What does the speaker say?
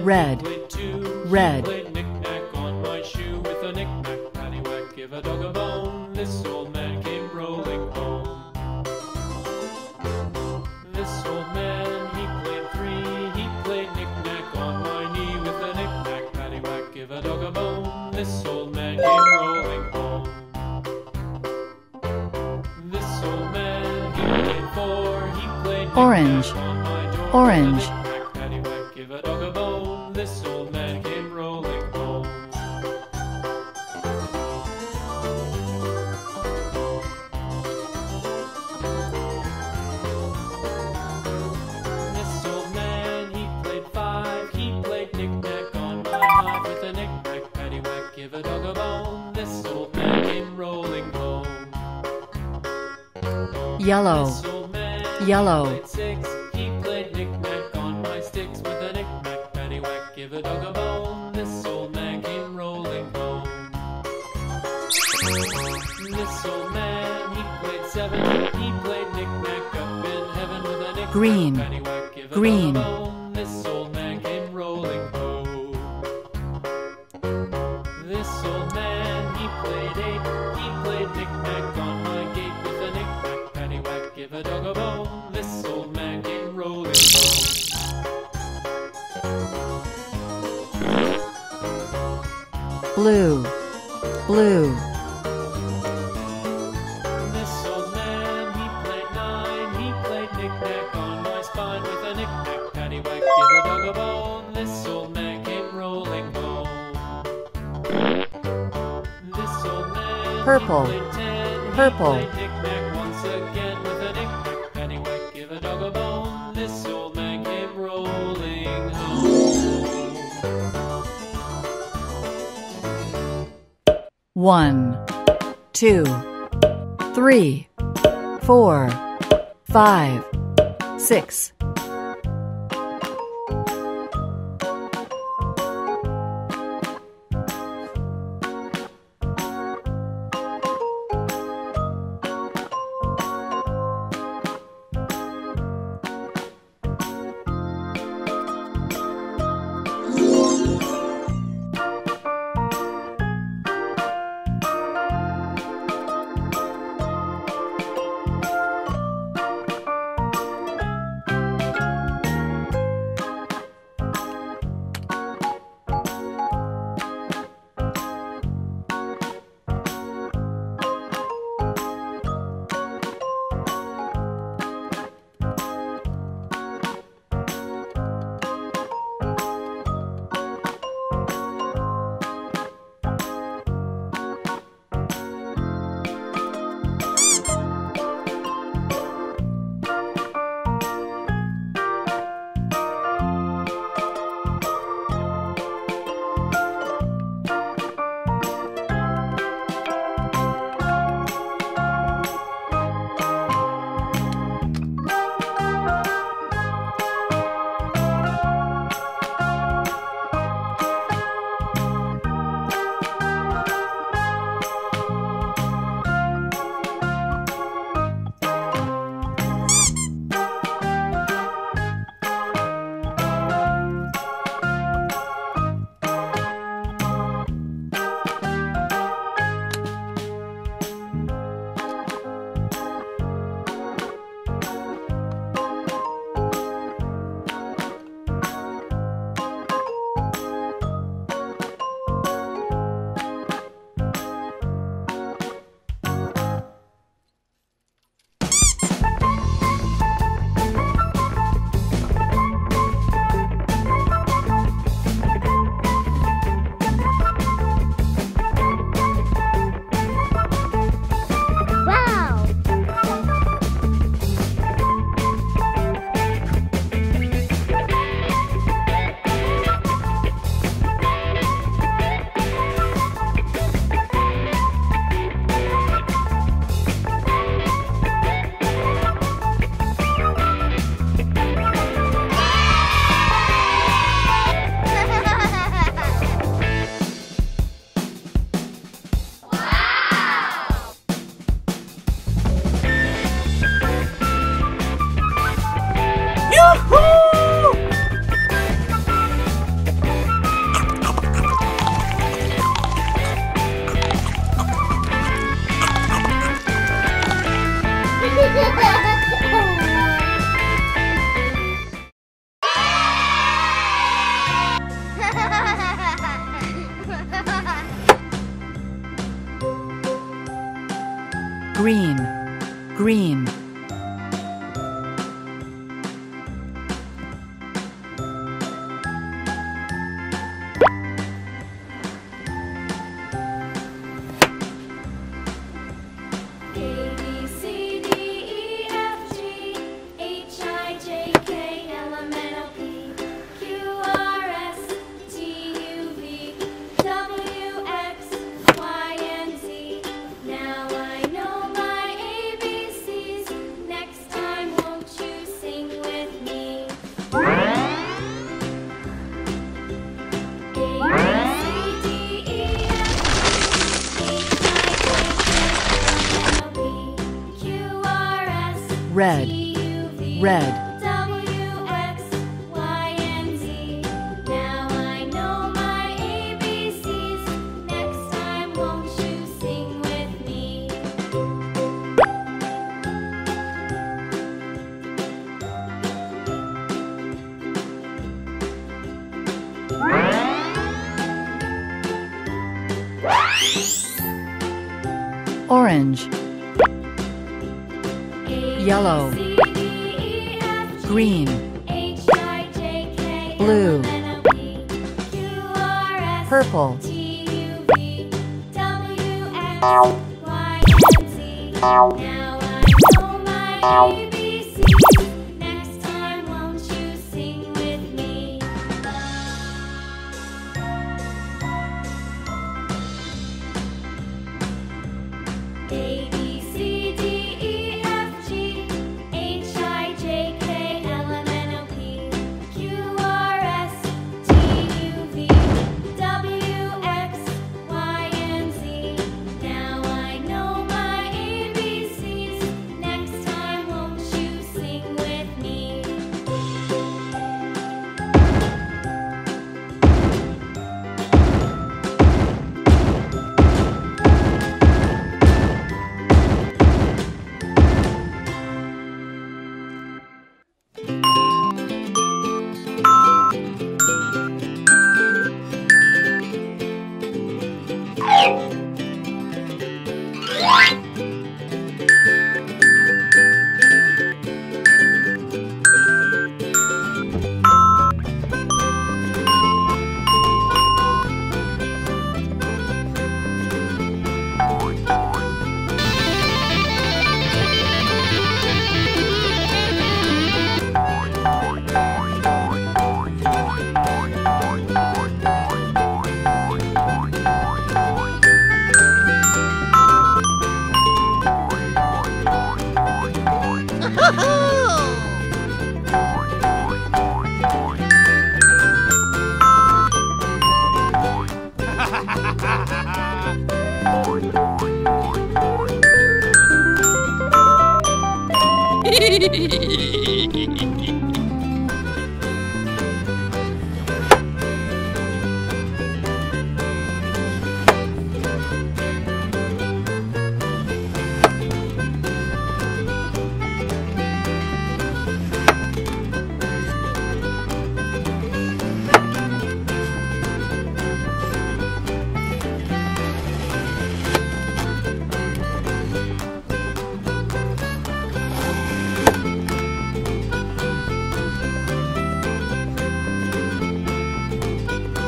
red, red. Knick-knack on my shoe with a knick-knack, paddywhack, give a dog a bone. This old man came rolling home. This old man, he played three. He played knick-knack on my knee with a knick-knack, paddywhack, give a dog a bone. This old man came rolling home. This old man, he played four. He played Orange, knick-knack on my door. orange. Knick-knack, paddywhack, give a dog a bone. This old man came rolling home. This old man, he played five. He played knick-knack on my hive with a knick-knack, paddywhack, give a dog a bone. This old man came rolling home. Yellow, This old man, yellow. he played six. He played knick-knack on my sticks with a knick-knack, paddywhack, give a dog a bone. This old man came rolling home. This old man, he played seven. He played knick-knack up in heaven with a knick-knack, Green, paddywhack, give a green. dog a bone. This old man came rolling home. This old man, he played eight. He played knick-knack on my gate with a knick-knack, paddywhack, give a dog a bone. This old man came rolling home. Blue, blue. This old man, he played nine. He played knick-knack on my spine with a knick-knack, paddywhack, give a dog a bone. This old man came rolling home. This old man, Purple, he played 10. purple. He played knick-knack once again with a knick-knack, paddywhack, give a dog a bone. This old man came rolling home. 1, 2, 3, 4, 5, 6. green, green. Red, red. W, X, Y, and Z. Now I know my ABCs. Next time, won't you sing with me? Orange, yellow, green, blue, purple, Now I know my ABCs. Next time, won't you sing with me? A, B, C, D, E, F, G, H, I, J, K, L, M, N, O, P, Q, R, S, T, U, V, W, X, Y, and Z. Now I know my ABCs. Next time, won't you sing with me?